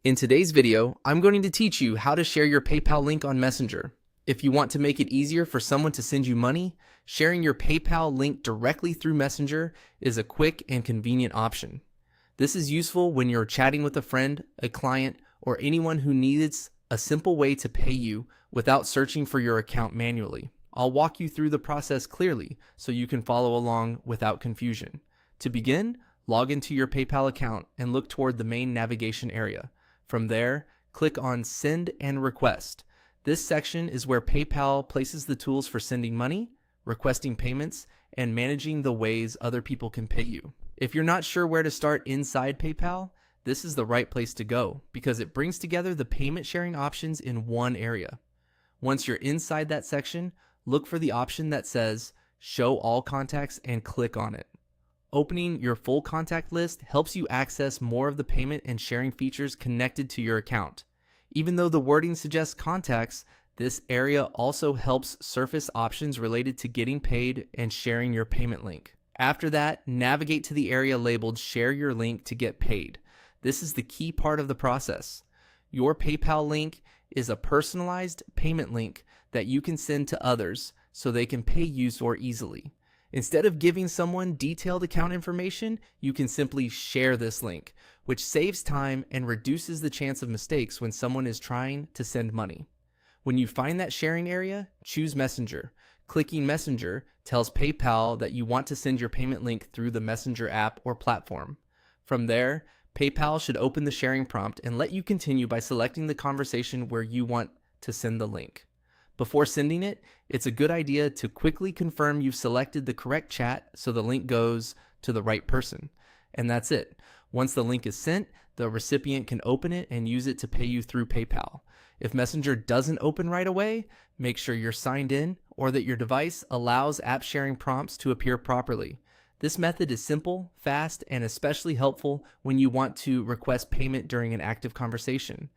In today's video, I'm going to teach you how to share your PayPal link on Messenger. If you want to make it easier for someone to send you money, sharing your PayPal link directly through Messenger is a quick and convenient option. This is useful when you're chatting with a friend, a client, or anyone who needs a simple way to pay you without searching for your account manually. I'll walk you through the process clearly so you can follow along without confusion. To begin, log into your PayPal account and look toward the main navigation area. From there, click on Send and Request. This section is where PayPal places the tools for sending money, requesting payments, and managing the ways other people can pay you. If you're not sure where to start inside PayPal, this is the right place to go because it brings together the payment sharing options in one area. Once you're inside that section, look for the option that says Show All Contacts and click on it. Opening your full contact list helps you access more of the payment and sharing features connected to your account. Even though the wording suggests contacts, this area also helps surface options related to getting paid and sharing your payment link. After that, navigate to the area labeled Share Your Link to get paid. This is the key part of the process. Your PayPal link is a personalized payment link that you can send to others so they can pay you more easily. Instead of giving someone detailed account information, you can simply share this link, which saves time and reduces the chance of mistakes when someone is trying to send money. When you find that sharing area, choose Messenger. Clicking Messenger tells PayPal that you want to send your payment link through the Messenger app or platform. From there, PayPal should open the sharing prompt and let you continue by selecting the conversation where you want to send the link. Before sending it, it's a good idea to quickly confirm you've selected the correct chat so the link goes to the right person. And that's it. Once the link is sent, the recipient can open it and use it to pay you through PayPal. If Messenger doesn't open right away, make sure you're signed in or that your device allows app sharing prompts to appear properly. This method is simple, fast, and especially helpful when you want to request payment during an active conversation.